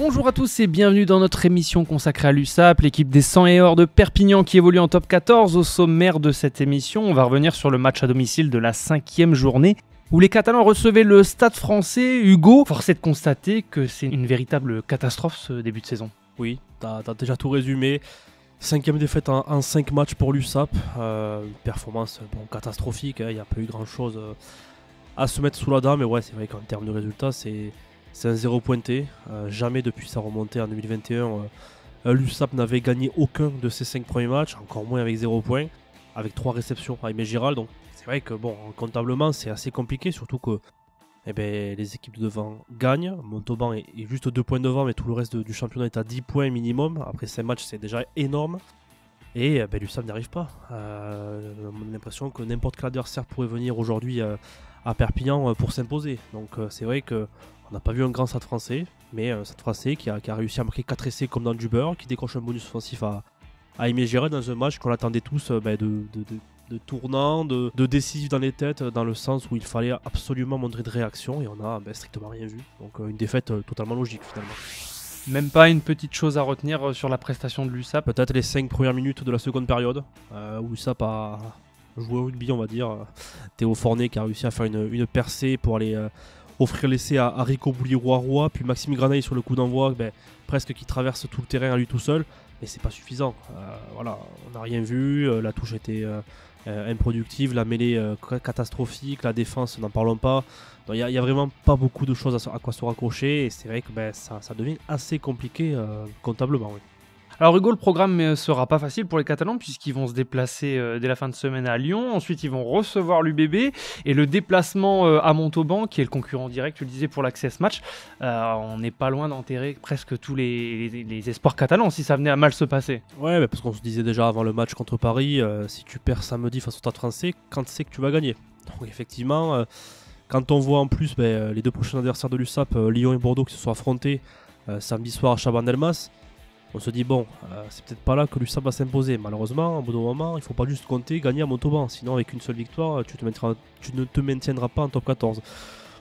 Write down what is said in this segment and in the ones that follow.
Bonjour à tous et bienvenue dans notre émission consacrée à l'USAP, l'équipe des 100 et or de Perpignan qui évolue en top 14. Au sommaire de cette émission, on va revenir sur le match à domicile de la 5e journée où les Catalans recevaient le Stade Français. Hugo, force est de constater que c'est une véritable catastrophe ce début de saison. Oui, t'as déjà tout résumé. 5e défaite en 5 matchs pour l'USAP. Une performance catastrophique, il n'y a pas eu grand chose à se mettre sous la dent. Mais ouais, c'est vrai qu'en termes de résultats, c'est un zéro pointé. Jamais depuis sa remontée en 2021, l'USAP n'avait gagné aucun de ses 5 premiers matchs, encore moins avec 0 points, avec 3 réceptions à Aimé Giral. Donc c'est vrai que comptablement, c'est assez compliqué, surtout que les équipes de devant gagnent. Montauban est juste 2 points devant, mais tout le reste du championnat est à 10 points minimum. Après 5 matchs, c'est déjà énorme. Et l'USAP n'y arrive pas. On a l'impression que n'importe quel adversaire pourrait venir aujourd'hui à Perpignan pour s'imposer. Donc c'est vrai qu'on n'a pas vu un grand Stade Français, mais un Stade Français qui a réussi à marquer 4 essais comme dans du beurre, qui décroche un bonus offensif à Aimé Giral dans un match qu'on attendait tous de tournant, de décisif dans les têtes, dans le sens où il fallait absolument montrer de réaction, et on a strictement rien vu. Donc une défaite totalement logique finalement. Même pas une petite chose à retenir sur la prestation de l'USAP. Peut-être les 5 premières minutes de la seconde période, où l'USAP a joué au rugby, on va dire. Théo Fornet qui a réussi à faire une percée pour aller offrir l'essai à Rico Bouliroy, puis Maxime Granaille sur le coup d'envoi, presque qui traverse tout le terrain à lui tout seul. Mais c'est pas suffisant. On n'a rien vu. La touche était improductive, la mêlée catastrophique, la défense, n'en parlons pas. Il n'y a vraiment pas beaucoup de choses à quoi se raccrocher. Et c'est vrai que ça devient assez compliqué comptablement. Oui. Alors Hugo, le programme ne sera pas facile pour les Catalans puisqu'ils vont se déplacer dès la fin de semaine à Lyon. Ensuite, ils vont recevoir l'UBB et le déplacement à Montauban, qui est le concurrent direct, tu le disais, pour l'accès à ce match. On n'est pas loin d'enterrer presque tous les espoirs catalans si ça venait à mal se passer. Ouais, parce qu'on se disait déjà avant le match contre Paris, si tu perds samedi face au Stade Français, quand c'est que tu vas gagner? Donc effectivement, quand on voit en plus les 2 prochains adversaires de l'USAP, Lyon et Bordeaux, qui se sont affrontés samedi soir à Chabannes-Delmas, on se dit c'est peut-être pas là que l'USAP va s'imposer. Malheureusement, au bout d'un moment, il ne faut pas juste compter gagner à Montauban. Sinon, avec une seule victoire, tu ne te maintiendras pas en top 14.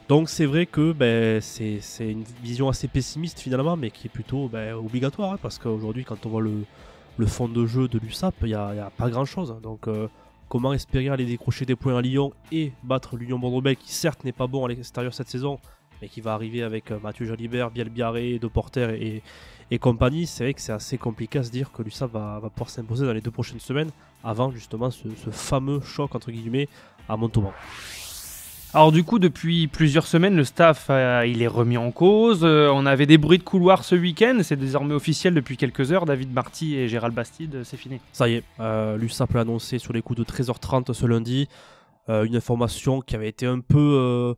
Donc c'est vrai que c'est une vision assez pessimiste finalement, mais qui est plutôt obligatoire. Parce qu'aujourd'hui, quand on voit le fond de jeu de l'USAP, il n'y a pas grand-chose. Donc comment espérer aller décrocher des points à Lyon et battre l'Union Bordeaux, qui certes n'est pas bon à l'extérieur cette saison, mais qui va arriver avec Mathieu Jalibert, Biel Biarré, De Porter et compagnie. C'est vrai que c'est assez compliqué à se dire que l'USAP va pouvoir s'imposer dans les 2 prochaines semaines avant justement ce fameux choc entre guillemets à Montauban. Alors du coup, depuis plusieurs semaines, le staff il est remis en cause. On avait des bruits de couloir ce week-end, c'est désormais officiel depuis quelques heures. David Marty et Gérald Bastide, c'est fini. Ça y est, l'USAP l'a annoncé sur les coups de 13h30 ce lundi. Une information qui avait été un peu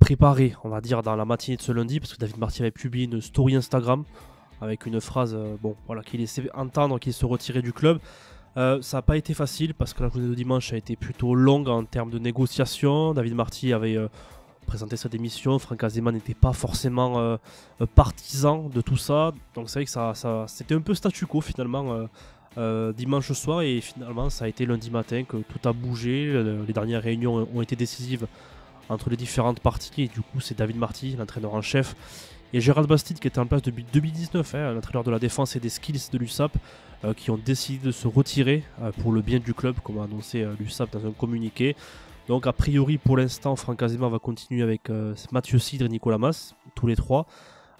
préparée, on va dire, dans la matinée de ce lundi, parce que David Marty avait publié une story Instagram avec une phrase qui laissait entendre qu'il se retirait du club. Ça n'a pas été facile parce que la journée de dimanche a été plutôt longue en termes de négociations. David Marty avait présenté sa démission. Franck Azema n'était pas forcément partisan de tout ça. Donc c'est vrai que c'était un peu statu quo finalement dimanche soir, et finalement ça a été lundi matin que tout a bougé. Les dernières réunions ont été décisives entre les différentes parties, et du coup c'est David Marty, l'entraîneur en chef, et Gérald Bastide, qui était en place depuis 2019, l'entraîneur de la défense et des skills de l'USAP, qui ont décidé de se retirer pour le bien du club, comme a annoncé l'USAP dans un communiqué. Donc a priori pour l'instant, Franck Azema va continuer avec Mathieu Cidre et Nicolas Mas, tous les 3.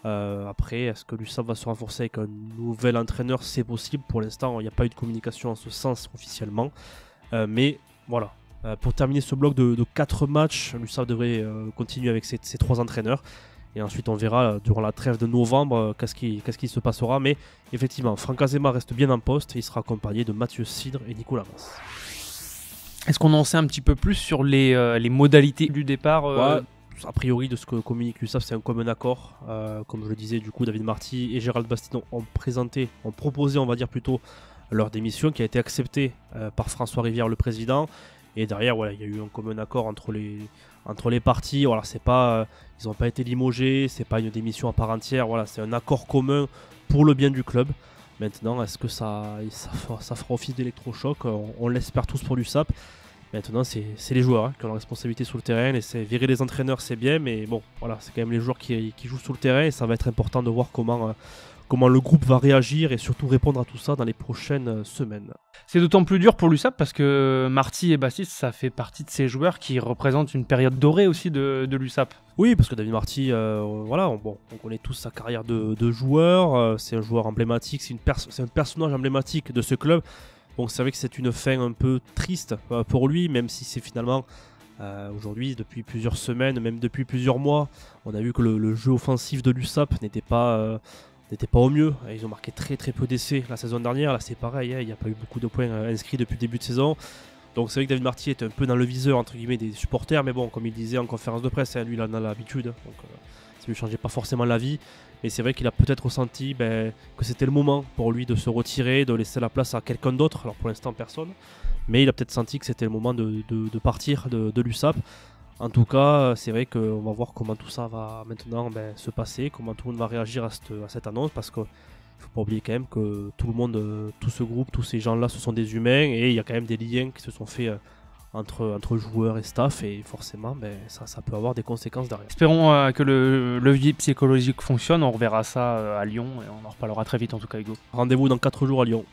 Après, est-ce que l'USAP va se renforcer avec un nouvel entraîneur? C'est possible. Pour l'instant, il n'y a pas eu de communication en ce sens officiellement. Mais voilà. Pour terminer ce bloc de 4 matchs, l'USAP devrait continuer avec ses 3 entraîneurs. Et ensuite, on verra durant la trêve de novembre qu'est-ce qui se passera. Mais effectivement, Franck Azema reste bien en poste et il sera accompagné de Mathieu Cidre et Nicolas Mas. Est-ce qu'on en sait un petit peu plus sur les modalités du départ A priori, de ce que communique l'USAP, c'est un commun accord. Comme je le disais, du coup, David Marty et Gérald Bastide ont proposé, on va dire plutôt, leur démission qui a été acceptée par François Rivière, le président. Et derrière, il y a eu un commun accord entre les parties. C'est pas, ils n'ont pas été limogés, c'est pas une démission à part entière. C'est un accord commun pour le bien du club. Maintenant, est-ce que ça fera office d'électrochoc? On l'espère tous pour l'USAP. Maintenant, c'est les joueurs qui ont la responsabilité sur le terrain. Et virer les entraîneurs, c'est bien, mais bon, voilà, c'est quand même les joueurs qui jouent sur le terrain. Et ça va être important de voir comment le groupe va réagir et surtout répondre à tout ça dans les prochaines semaines. C'est d'autant plus dur pour l'USAP parce que Marty et Baptiste, ça fait partie de ces joueurs qui représentent une période dorée aussi de l'USAP. Oui, parce que David Marty, voilà, on connaît tous sa carrière de joueur. C'est un joueur emblématique, c'est un personnage emblématique de ce club. Donc c'est vrai que c'est une fin un peu triste pour lui, même si c'est finalement aujourd'hui, depuis plusieurs semaines, même depuis plusieurs mois, on a vu que le jeu offensif de l'USAP n'était pas au mieux. Ils ont marqué très très peu d'essais la saison dernière. Là c'est pareil, il n'y a pas eu beaucoup de points inscrits depuis le début de saison. Donc c'est vrai que David Marty est un peu dans le viseur entre guillemets des supporters, mais bon, comme il disait en conférence de presse, lui il en a l'habitude, donc ça lui changeait pas forcément la vie. Mais c'est vrai qu'il a peut-être ressenti que c'était le moment pour lui de se retirer, de laisser la place à quelqu'un d'autre. Alors pour l'instant personne, mais il a peut-être senti que c'était le moment de partir de l'USAP. En tout cas, c'est vrai qu'on va voir comment tout ça va maintenant se passer, comment tout le monde va réagir à cette annonce, parce qu'il ne faut pas oublier quand même que tout le monde, tout ce groupe, tous ces gens-là, ce sont des humains, et il y a quand même des liens qui se sont faits entre joueurs et staff, et forcément, ça peut avoir des conséquences derrière. Espérons que le levier psychologique fonctionne, on reverra ça à Lyon, et on en reparlera très vite en tout cas, Hugo. Rendez-vous dans 4 jours à Lyon.